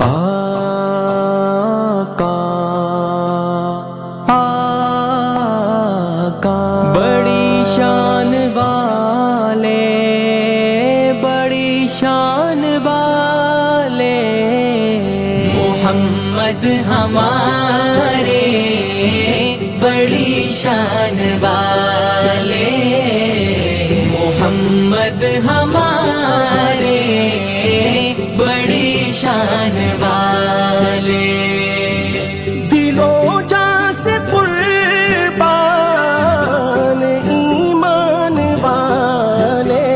آقا آقا بڑی شان والے، بڑی شان والے محمد ہمارے، بڑی شان والے محمد ہمارے، بڑی شان والے دلوں جاں سے قربان ایمان والے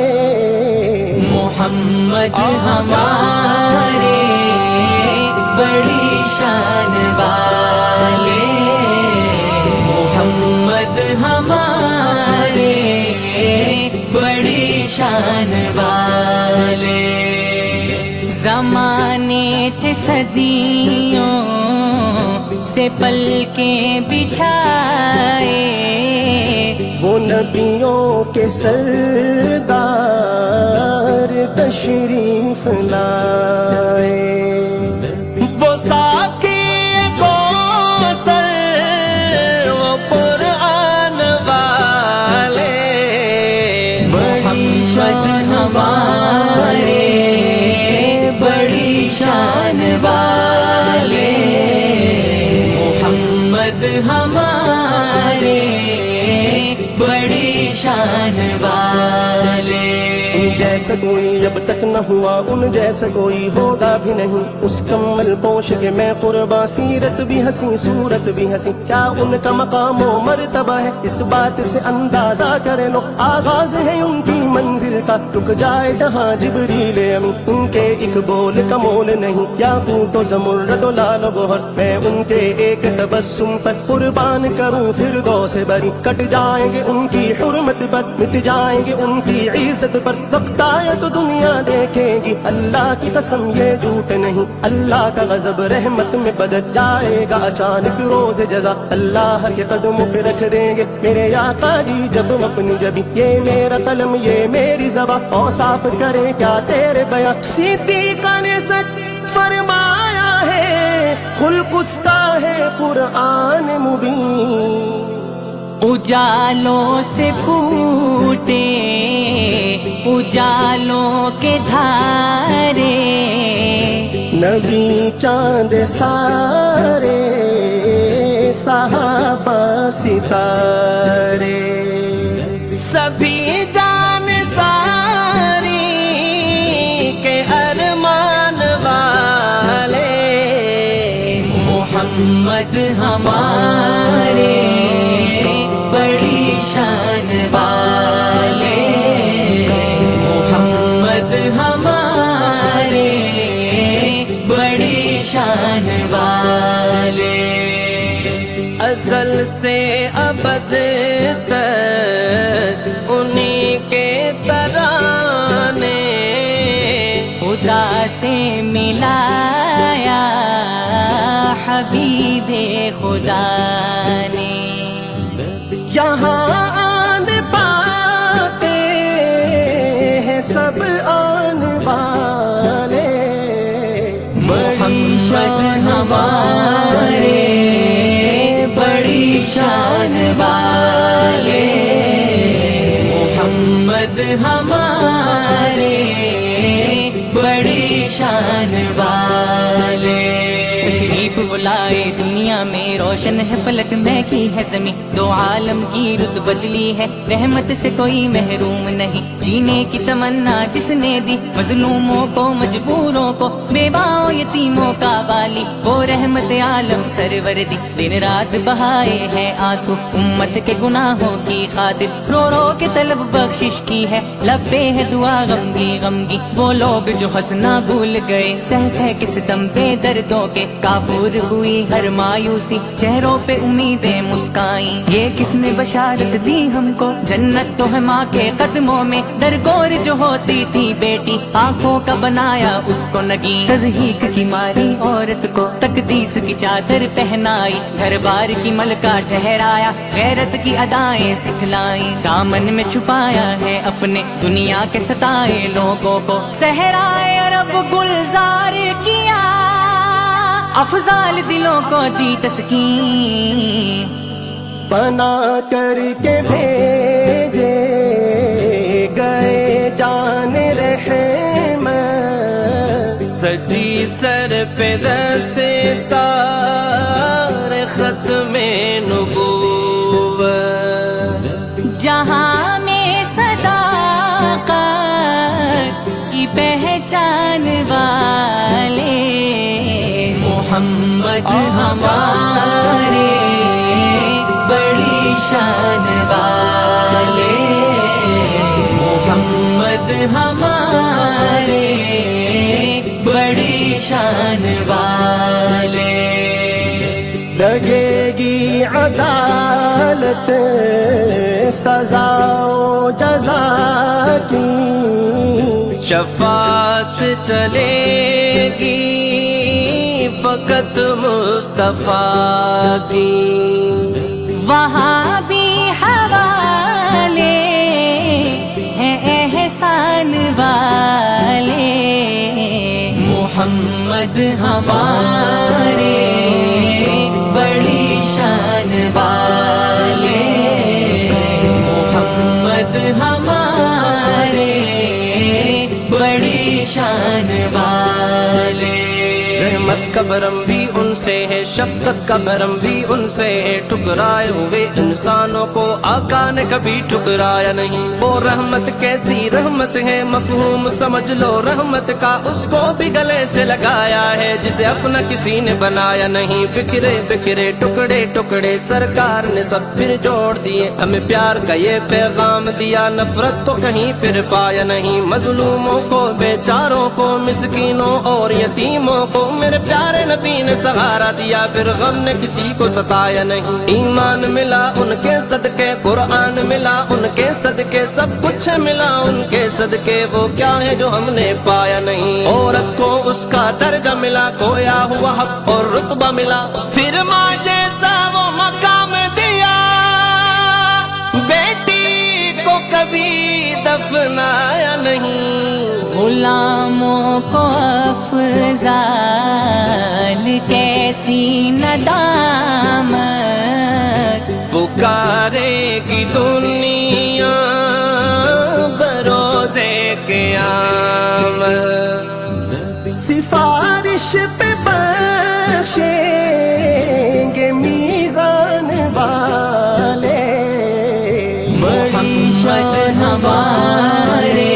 محمد ہمارے، بڑی شان والے محمد ہمارے، بڑی شان والے زمانے تھے صدیوں سے پل کے بچھائے، وہ نبیوں کے سردار تشریف لائے، وہ ساقی کوثر وہ قرآن والے محمد ہمارے، بڑی شان والے محمد ہمارے، بڑی شان والے جیسا کوئی اب تک نہ ہوا، ان جیسا کوئی ہوگا بھی نہیں، اس کمل پوش کے میں قرباں، سیرت بھی ہنسی صورت بھی ہنسی، کیا ان کا مقام و مرتبہ ہے، اس بات سے اندازہ کر لو، آغاز ہے ان کی منزل کا، رک جائے جہاں جبریل امی، ان کے ایک بول کا مول نہیں، یاقوت و زمرد و لال و گوہر، میں ان کے ایک تبسم پر قربان کروں فردوس بری، کٹ جائیں گے ان کی حرمت پر، مٹ جائیں گے ان کی عزت پر، وقت آیا تو دنیا دیکھے گی، اللہ کی قسم یہ جھوٹ نہیں، اللہ کا غضب رحمت میں بدل جائے گا اچانک روز جزا، اللہ کے قدموں پہ رکھ دیں گے میرے آقا جی جب اپنی جبی، یہ میرا قلم یہ میری زباں، اوصاف کرے کیا تیرے بیاں، صدیقہ نے سچ فرمایا ہے، خلق اس کا ہے قرآن مبین، اجالوں سے پھوٹے اجالوں کے دھارے، نبی چاند سارے صحابہ ستارے، سبھی جان ساری کے ارمان والے محمد ہمارے، بڑی شان والے محمد ہمارے، بڑی شان والے ازل سے ابد تک انہی کے ترانے، خدا سے ملایا حبیب خدا نے، یہاں آن پاتے ہیں سب آن والے محمد ہمارے، بڑی شان والے محمد ہمارے، بڑی شان والے تشریف بلائے دنیا میں، روشن ہے فلک میں کی ہے زمین، دو عالم کی رت بدلی ہے، رحمت سے کوئی محروم نہیں، جینے کی تمنا جس نے دی، مظلوموں کو مجبوروں کو، بیواؤں یتیموں کا والی، وہ رحمت عالم سرور دی، دن رات بہائے ہیں آنسو امت کے گناہوں کی خاطر، رو رو کے طلب بخشش کی ہے، لبے ہے دعا غمگی غمگی، وہ لوگ جو ہنسنا بھول گئے، سہ سہ کے ستم بے دردوں کے، کافور ہوئی ہر مایوسی، چہروں پہ امیدیں مسکائیں، یہ کس نے بشارت دی ہم کو، جنت تو ہے ماں کے قدموں میں، درگور جو ہوتی تھی بیٹی، آنکھوں کا بنایا اس کو نگین، تضحیک کی ماری عورت کو تقدیس کی چادر پہنائی، گھر بار کی ملکہ ٹھہرایا، غیرت کی ادائیں سکھلائی، دامن میں چھپایا ہے اپنے دنیا کے ستائے لوگوں کو، صحرائے عرب گلزار کیا افضال دلوں کو دی تسکین، بنا کر کے بھیجے گئے جان رحمت، سجی سر پہ دستار ختم نبوت، جہاں میں صداقت کی پہچان والے محمد ہمارے بڑی شان والے، محمد ہمارے بڑی شان والے۔ لگے گی عدالت سزا و جزا کی، شفاعت چلے گی فقط مصطفیٰ کی، وہاں بھی حوالے ہیں احسان والے، محمد ہمارے بڑی شان والے، محمد ہمارے بڑی شان والے۔ رحمت کا برم بھی ان سے ہے، شفقت کا برم بھی ان سے ہے، ٹھکرائے ہوئے انسانوں کو آقا نے کبھی ٹھکرایا نہیں۔ وہ رحمت کیسی رحمت ہے، مفہوم سمجھ لو رحمت کا، اس کو بھی گلے سے لگایا ہے جسے اپنا کسی نے بنایا نہیں۔ بکھرے بکھرے ٹکڑے ٹکڑے سرکار نے سب پھر جوڑ دیے، ہمیں پیار کا یہ پیغام دیا، نفرت تو کہیں پھر پایا نہیں۔ مظلوموں کو، بیچاروں کو، مسکینوں اور یتیموں کو میرے پیارے نبی نے سہارا دیا، پھر غم نے کسی کو ستایا نہیں۔ ایمان ملا ان کے صدقے، قرآن ملا ان کے صدقے، سب کچھ ملا ان کے صدقے، وہ کیا ہے جو ہم نے پایا نہیں۔ عورت کو اس کا درجہ ملا، کھویا ہوا حق اور رتبہ ملا، پھر ماں جیسا وہ مقام دیا، بیٹی کو کبھی دفنایا نہیں۔ غلاموں کو افضال کیسی ندامت، پکارے گی دنیا بروزے قیامت، سفارش پہ بخشیں گے میزان والے، محمد ہمارے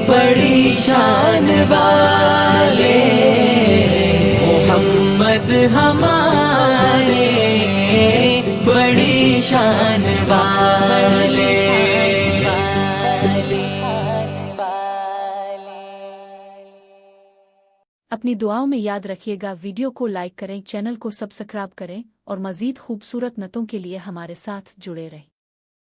بڑی شان والے، محمد ہمارے بڑی شان والے۔ اپنی دعاؤں میں یاد رکھیے گا، ویڈیو کو لائک کریں، چینل کو سبسکرائب کریں اور مزید خوبصورت نعتوں کے لیے ہمارے ساتھ جڑے رہیں۔